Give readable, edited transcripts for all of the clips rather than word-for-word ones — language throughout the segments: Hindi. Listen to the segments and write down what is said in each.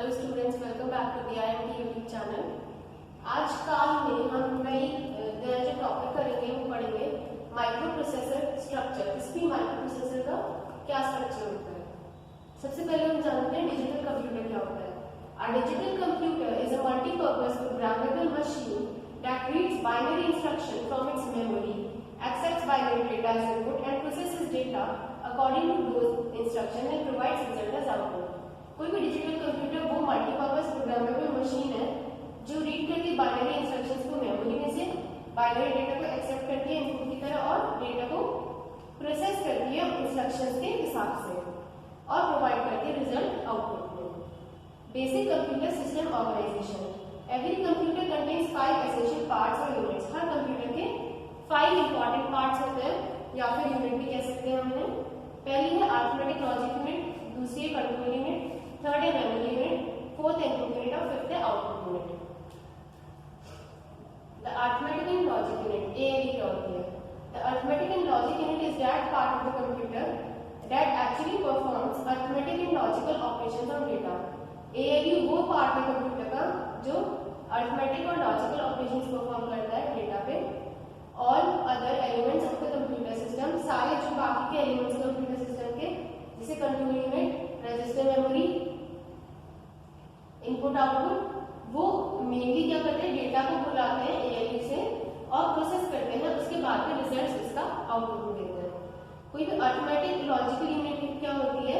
Hello students, welcome back to the IIMT YouTube channel. आज काल में हम नया जो टॉपिक करेंगे वो पढ़ेंगे माइक्रो प्रोसेसर स्ट्रक्चर। किसी माइक्रो प्रोसेसर का क्या स्ट्रक्चर होता है। सबसे पहले हम जानते हैं डिजिटल कंप्यूटर क्या होता है। A digital computer is a multi-purpose programmable machine that reads binary instruction from its memory, accepts binary data as input and processes data according to those instructions and provides result as output। कोई भी डिजिटल कंप्यूटर वो मल्टीपर्पज प्रोग्रामेबल मशीन है जो रीड करती है बाइनरी इंस्ट्रक्शंस को मेमोरी में से, बाइनरी डेटा को एक्सेप्ट करती है इनपुट की तरह और डेटा को प्रोसेस करती है इंस्ट्रक्शंस के हिसाब से और प्रोवाइड करती है रिजल्ट आउटपुट में। Basic computer system organization. Every computer contains 5 essential parts और यूनिट्स। हर कंप्यूटर के 5 इंपॉर्टेंट पार्ट्स होते हैं या फिर यूनिट भी कह सकते हैं हमने। पहली है अरिथमेटिक लॉजिक यूनिट, दूसरी है कंट्रोल यूनिट, थर्ड है memory unit, fourth input unit और फिफ्थ है output unit. The arithmetic and logic unit ALU क्या होती है। The arithmetic and logic unit is that part of the computer that actually performs arithmetic and logical operations on data. ALU वो पार्ट है कंप्यूटर का जो अरिथमेटिक और लॉजिकल ऑपरेशंस परफॉर्म करता है डेटा पे। All other elements of the computer system, सारे जो बाकी के एलिमेंट्स कंप्यूटर सिस्टम के जैसे control unit, register, memory, input output, वो मेनली क्या करते हैं डेटा को बुलाते हैं ALU से और प्रोसेस करते हैं, उसके बाद में रिजल्ट्स इसका आउटपुट देते हैं। कोई भी अरिथमेटिक लॉजिकल यूनिट क्या होती है,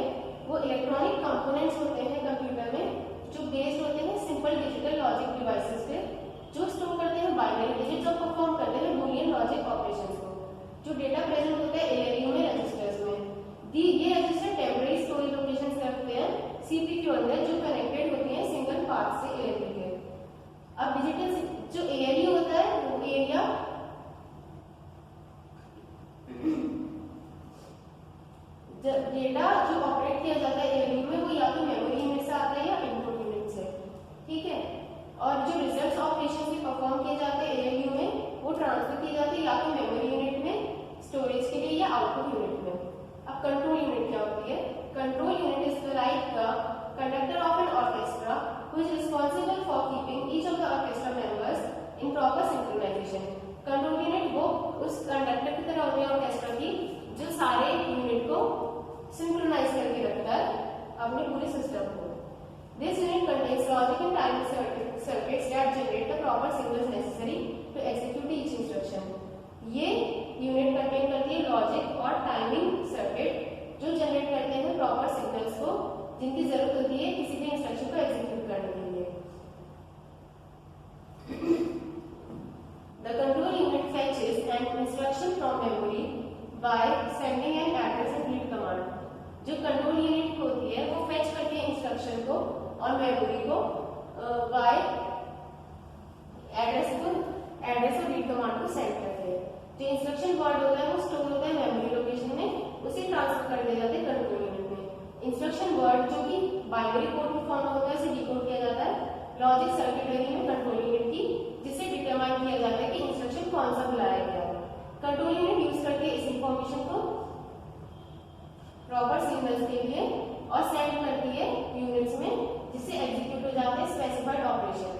वो इलेक्ट्रॉनिक कंपोनेंट्स होते हैं कंप्यूटर में जो बेस्ड होते हैं सिंपल डिजिटल लॉजिक डिवाइसेस पे, जो स्टोर करते हैं बाइनरी डिजिट्स और परफॉर्म करते हैं बूलियन लॉजिक ऑपरेशंस को। जो डेटा प्रेजेंट होता है ALU में रजिस्टर्स में, ये रजिस्टर टेम्परेरी स्टोरेज लोकेशंस रखते हैं CPU के अंदर जो कनेक्टेड होती हैं सिंगल पार्ट से ALU के। अब डिजिटल जो ALU होता है वो एरिया डेटा जो ऑपरेट किया जाता है ALU में वो या तो मेमोरी यूनिट से आता है या इनपुट यूनिट से, ठीक है। और जो रिजल्ट्स ऑपरेशन भी परफॉर्म किए जाते हैं ALU में वो ट्रांसफर किए जाते हैं या तो मेमोरी यूनिट में स्टोरेज के लिए या आउटपुट यूनिट में। अब कंट्रोल यूनिट क्या होती है। Control unit is like the conductor of an orchestra who is responsible for keeping each of the orchestra members in proper synchronization. Control unit वो उस कंडक्टर की तरह होती है ऑर्केस्ट्रा की जो सारे यूनिट को सिंक्रोनाइज करके रखता है अपने पूरे सिस्टम को। This unit contains logic and timing circuits that generate the proper signals necessary to execute each instruction. ये यूनिट कंटेन करती है लॉजिक और टाइमिंग सर्किट जो जनरेट करते हैं प्रॉपर सिग्नल्स को जिनकी जरूरत होती है किसी भी इंस्ट्रक्शन को एग्जीक्यूट करने के लिए। The control unit fetches an instruction from memory by sending an address and read command। जो कंट्रोल यूनिट होती है वो फेच करती है इंस्ट्रक्शन को और मेमोरी को बाय एड्रेस और रीड कमांड को सेंड करते हैं। जो इंस्ट्रक्शन वर्ड होता है वो स्टोर होता है मेमोरी लोकेशन में, उसे ट्रांसफर कर दिया जाता है कंट्रोल यूनिट में। इंस्ट्रक्शन वर्ड जो कि बाइनरी कोड में फॉर्म होता है उसे डिकोड किया जाता है लॉजिक सर्किटरी में कंट्रोल यूनिट की, जिससे डिटरमाइन किया जाता है कि इंस्ट्रक्शन कौन सा बुलाया गया है। कंट्रोल यूनिट यूज करती है इस इंफॉर्मेशन को प्रॉपर सिग्नल्स के लिए और सेंड करती है यूनिट्स में, जिससे एग्जीक्यूट हो जाते हैं स्पेसिफाइड ऑपरेशन।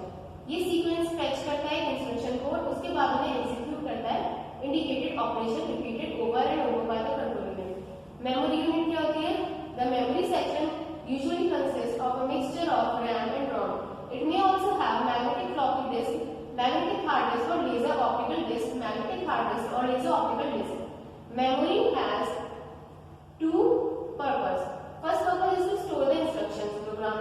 ये सीक्वेंस फेच करता है इंस्ट्रक्शन को, उसके बाद में एग्जीक्यूट करता है indicated operation repeated over and over by the control unit. Memory unit क्या होती है। The memory section usually consist of a mixture of RAM and ROM। It may also have magnetic floppy disk, magnetic hard disk और laser optical disk, magnetic hard disk और laser optical disk. Memory has two purpose. First purpose is to store the instructions program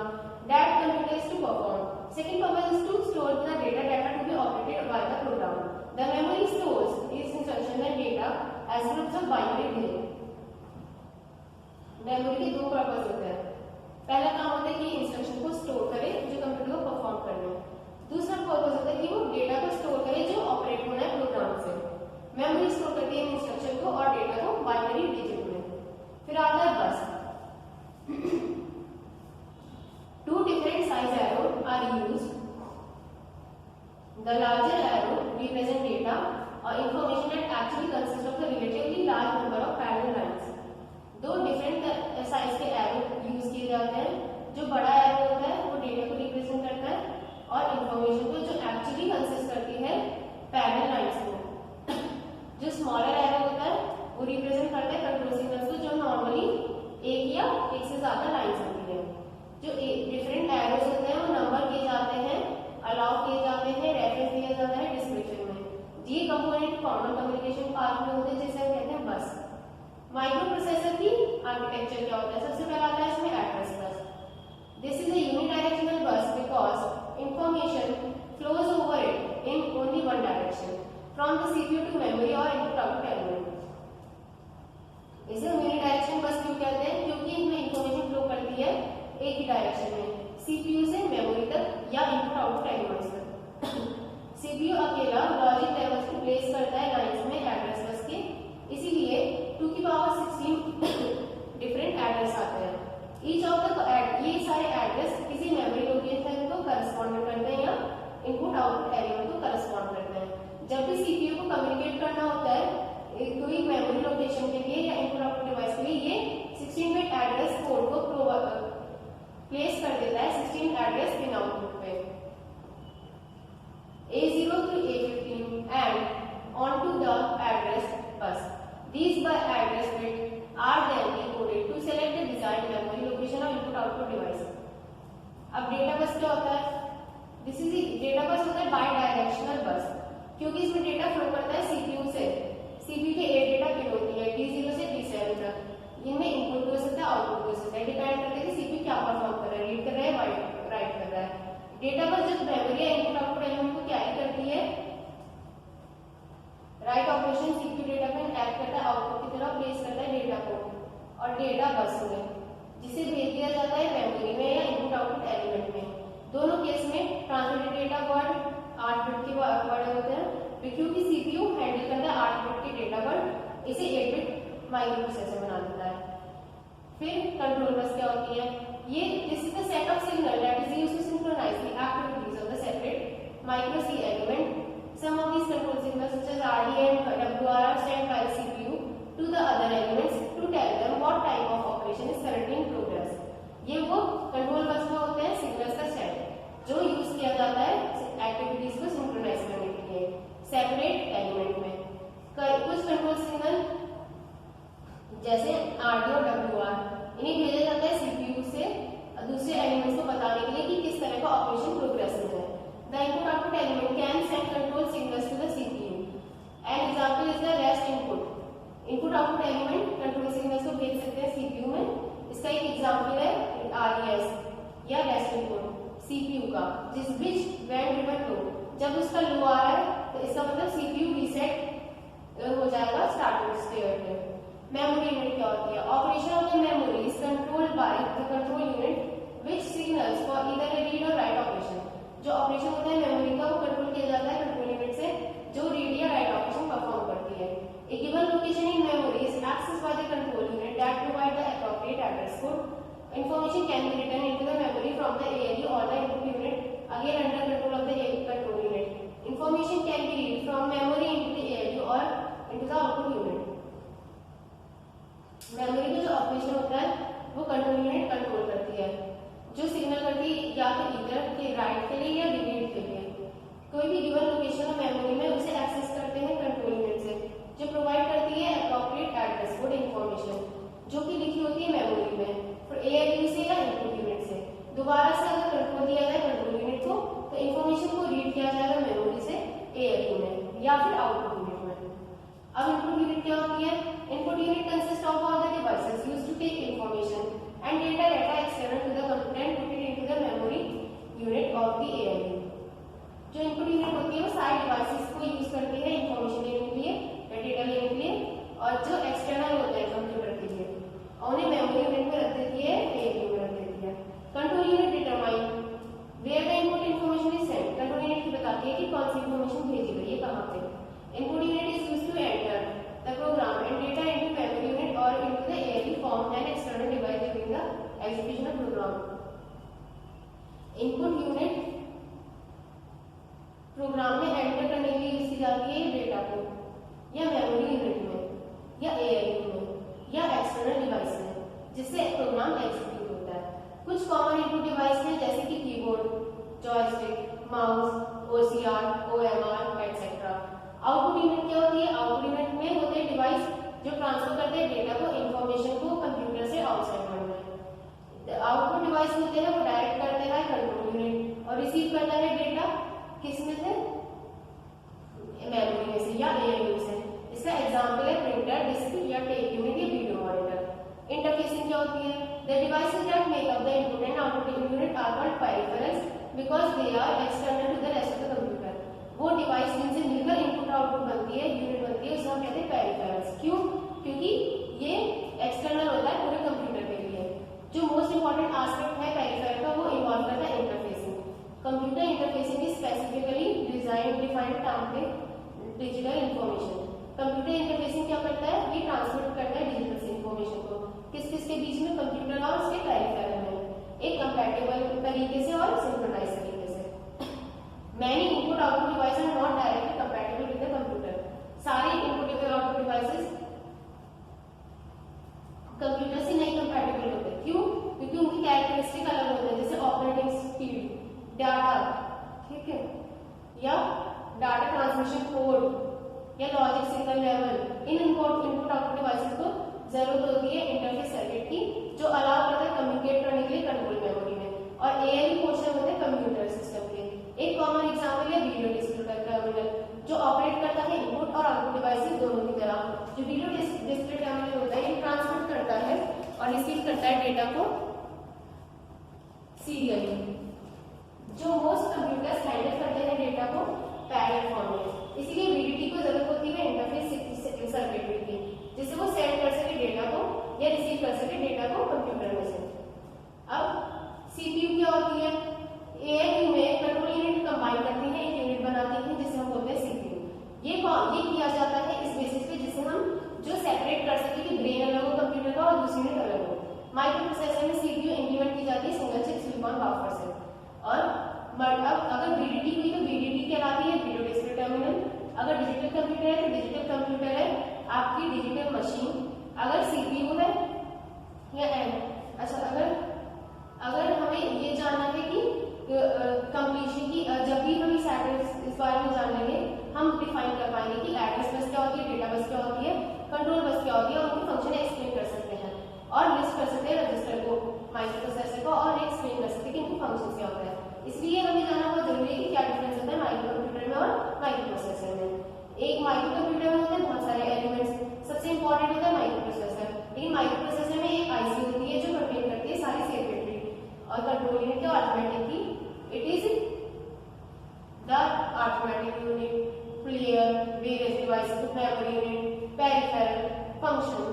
that computer is to perform. Second purpose is to store the data to be operated by the program. The memory stores these instructions and data as groups of binary digits. Memory के दो पर्पस होते हैं। पहला काम होता है कि इंस्ट्रक्शन को स्टोर करे जो कंप्यूटर को परफॉर्म करना है। दूसरा पर्पस होता है कि वो डेटा को स्टोर करे जो ऑपरेट होना है प्रोग्राम से। मेमोरी स्टोर करती है इंस्ट्रक्शन को और डेटा को बाइनरी डिजिट में। फिर आता है बस। Two different size arrows are used. The larger arrow represents data or information that actually consists of a relatively large number of parallel lines. दो डिफरेंट साइज के एरो यूज किए जाते हैं। जो बड़ा एरो होता है वो डेटा डायरेक्शन में, सीपीयू से मेमोरी तक या इनपुट आउटपुट एलिमेंट्स तक। सीपीयू अकेला लॉजिक लेवल्स को प्लेस करता है लाइंस में एड्रेस बस के, इसीलिए 2 की पावर 16 डिफरेंट एड्रेस आते हैं। ईच ऑफ द ये सारे एड्रेस किसी मेमोरी लोकेशन को करस्पॉन्ड करते हैं या इनपुट आउटपुट एलिमेंट को करस्पॉन्ड करते हैं। जब भी सीपीयू को कम्युनिकेट करना होता है कोई मेमोरी लोकेशन के लिए या इनपुट आउटपुट डिवाइस के लिए, ये 16 बिट एड्रेस कोड को प्लेस कर देता है 16 एड्रेस पिन आउटपुट पे, A0 to A15 and onto the address bus. These address bits are then decoded to select the desired memory location of input output device. अब डेटा बस क्या होता है? दिस इज डेटा बस होता है बाय डायरेक्शनल बस, क्योंकि इसमें डेटा फ्लो करता है सीपीयू से। सीपीयू के 8 डेटा पिन होती है D0 से D7 तक। इनमें इनपुट हो सकता है, आउटपुट हो सकता है, डिपेंड करता है कि सीपीयू क्या परफॉर्म कर रहा है, रीड कर रहा है, राइट कर रहा है। डेटा बस जब मेमोरी या इनपुट आउटपुट एलिमेंट को कैरी करती है, write operation CPU data pin act करता है आउटपुट की तरह, प्लेस करता है डेटा को और डेटा बस में, जिसे भेज दिया जाता है मेमोरी में या इनपुट आउटपुट एलिमेंट में। दोनों केस में ट्रांसमिटेड डेटा वर्ड 8 बिट के वर्ड होते हैं, क्योंकि सीपीयू हैंडल करता है 8 बिट के डेटा वर्ड, इसे 8 बिट माइक्रो प्रोसेसर बना देता है। फिर कंट्रोल बस क्या होती है? ये this is the set of signal that is used to synchronize the activities of the separate micro c element. Some of these control signals such as RD and WR are sent by the CPU to the other elements to tell them what type of operation is currently in progress. ये वो कंट्रोल बस में होते हैं सिग्नल्स का सेट जो यूज किया जाता है एक्टिविटीज को सिंक्रोनाइज करने के लिए सेपरेट एलिमेंट में। कुछ कंट्रोल सिग्नल जैसे RD और WR इन्हें भेजा जाता है सीपीयू से दूसरे एलिमेंट्स को बताने के लिए कि किस तरह का ऑपरेशन प्रोग्रेसिव है। The input output element can send control signals to the CPU. An example is the REST input. Input output element control signals को भेज सकते हैं CPU में। इसका एक एग्जाम्पल है RES या REST input CPU का, जिस which when driven low, जब उसका लो आ रहा है तो इसका मतलब CPU रीसेट हो जाएगा स्टार्टिंग स्टेट में। मेमोरी यूनिट क्या होती है? Operation of the memory is controlled by the control unit which signals for either A read और राइट ऑपरेशन। जो ऑपरेशन होता है मेमोरी का वो कंट्रोल किया जाता है कंट्रोल यूनिट से, जो रीड या राइट ऑपरेशन परफॉर्म करती है। A given location in memory is accessed by the control unit that provide the appropriate address code. Information can be written into the memory from the ALU or the input unit, again under control of the control unit. Information can be read from memory into the ALU or into the output unit. Memory का जो ऑपरेशन होता है वो कंट्रोल यूनिट कंट्रोल करती है, जो सिग्नल करती है या तो इधर के राइट के लिए या डिलीट के लिए। कोई भी गिवन लोकेशन ऑफ मेमोरी में उसे एक्सेस करते हैं कंट्रोल यूनिट से, जो प्रोवाइड करती है एप्रोप्रिएट एड्रेस कोड इंफॉर्मेशन जो कि लिखी होती है मेमोरी में, फिर ALU से या इनपुट यूनिट से। दोबारा से अगर कंट्रोल दिया जाए कंट्रोल यूनिट को तो इंफॉर्मेशन को रीड किया जाएगा मेमोरी से ALU में या फिर आउटपुट यूनिट में। अब इनपुट यूनिट क्या होती है? Input unit consist of all the devices used to take information and data external to the computer and put it into the memory unit of the ALU. जो इनपुट यूनिट होती है वो सारे डिवाइसेस को यूज करती है इंफॉर्मेशन लेने के लिए या डेटा लेने के लिए, और जो एक्सटर्नल होते हैं कंप्यूटर के लिए उन्हें मेमोरी यूनिट में रख देती है, ALU में रख देती है। Control unit determine where the input information is sent. Control unit बताती है कि कौन सी इंफॉर्मेशन भेजी गई है कहाँ पे। Input unit is used to enter the program and data into memory unit or into the ALU form an external device during the execution of program. Input unit program में एंटर करने के लिए यूज की जाती है डेटा को या मेमोरी यूनिट में या ALU में या एक्सटर्नल डिवाइस में, जिससे प्रोग्राम एग्जीक्यूट होता है। कुछ कॉमन इनपुट डिवाइस हैं जैसे कि keyboard, joystick, mouse, OCR, OMR etcetera. Output unit क्या होती है? आउटपुट यूनिट में होते हैं डिवाइस जो ट्रांसफर करते हैं डेटा को, इंफॉर्मेशन को कंप्यूटर से आउटसाइड वर्ल्ड में। आउटपुट डिवाइस होते हैं वो डायरेक्ट करते हैं कंट्रोल यूनिट और रिसीव करता है डेटा किस में से? मेमोरी में से या ALU से। इसका एग्जांपल है प्रिंटर, डिस्क या टेप यूनिट या वीडियो मॉनिटर। इंटरफेसिंग क्या होती है? The devices that make up the input and output unit are called peripherals because they are external to the rest of the computer. वो डिवाइस जिनसे मिलकर इनपुट आउटपुट बनती है, यूनिट बनती है, उसे हम कहते हैं पेरिफेरल्स। क्यों? क्योंकि ये एक्सटर्नल होता है पूरे कंप्यूटर के लिए। जो मोस्ट इंपॉर्टेंट एस्पेक्ट है पेरिफेरल का वो किस किस के बीच में, कंप्यूटर और उसके पेरिफेरल में, एक कंपैटिबल तरीके से और सिंक्रोनाइज तरीके से। Many input output devices are not directly compatible with the computer. सारे इनपुट और आउटपुट डिवाइसेस कंप्यूटर से नहीं कंपैटिबल होते। क्यों? क्योंकि उनकी कैरेक्टरिस्टिक अलग होते हैं, जैसे ऑपरेटिंग स्पीड, डाटा, ठीक है, या डाटा ट्रांसमिशन कोड या लॉजिक सिग्नल लेवल। इन इनपुट आउटपुट डिवाइसेस को जरूरत होती है इंटरफेस सर्किट की, जो अलाउ करता है कम्युनिकेट करने के लिए कंट्रोल मेमोरी में, और एएलयू पोर्शन होते हैं कंप्यूटर सिस्टम के। एक कॉमन एग्जांपल है वीडियो डिस्प्ले टर्मिनल, जो ऑपरेट करता है इनपुट और आउटपुट डिवाइसेस दोनों की तरह। जो वीडियो डिस्प्ले टर्मिनल होता है, ये ट्रांसमिट करता है और रिसीव करता है डेटा को सीरियली। जो मोस्ट कंप्यूटर्स हैंडल करते हैं डेटा को पैरेलल फॉर्म में, इसीलिए वीडीटी को जरूरत होती है इंटरफेस सर्किटरी की, जिससे वो सेंड कर सके डेटा को या रिसीव कर सके डेटा को कंप्यूटर में से। अब सीपीयू क्या होती है? एएलयू में कंट्रोल यूनिट कंबाइन करती है, एक यूनिट बनाती है जिसे हम बोलते हैं सीपीयू। ये किया जाता है इस बेसिस पे जिससे हम जो सेपरेट कर सके कि ब्रेन अलग हो कंप्यूटर का और दूसरी यूनिट अलग हो। माइक्रो प्रोसेसर में सीपीयू इंप्लीमेंट की जाती है सिंगल चिप सिलिकॉन वेफर से। और अब अगर वीडीटी हुई तो वीडीटी कहलाती है वीडियो डिस्प्ले टर्मिनल। अगर डिजिटल कंप्यूटर है तो डिजिटल कंप्यूटर है आपकी डिजिटल मशीन। अगर सीपीयू है या अच्छा, अगर हमें ये जानना है कि कंप्लीशन की, जब भी हम इस बारे में जान लेंगे हम डिफाइन कर पाएंगे कि एड्रेस बस क्या होती है, डेटा बस क्या होती है, कंट्रोल बस क्या होती है, और उनके फंक्शन एक्सप्लेन कर सकते हैं और लिस्ट कर सकते हैं रजिस्टर को, माइक्रो प्रोसेसर को, और एक्सप्लेन कर सकते हैं कि इनके फंक्शन क्या होता है। इसलिए हमें जानना बहुत जरूरी है कि क्या डिफरेंस होता है माइक्रो कंप्यूटर में और माइक्रो प्रोसेसर में। एक माइक्रो कंप्यूटर में होते हैं बहुत सारे एलिमेंट्स, सबसे इंपॉर्टेंट होता है माइक्रो प्रोसेसर। लेकिन माइक्रो प्रोसेसर में एक आईसी होती है जो कंटेन करती है सारी सर्किटरी और कंट्रोल यूनिट और अरिथमेटिक की। It is the arithmetic unit, player, various devices, memory unit, peripheral, function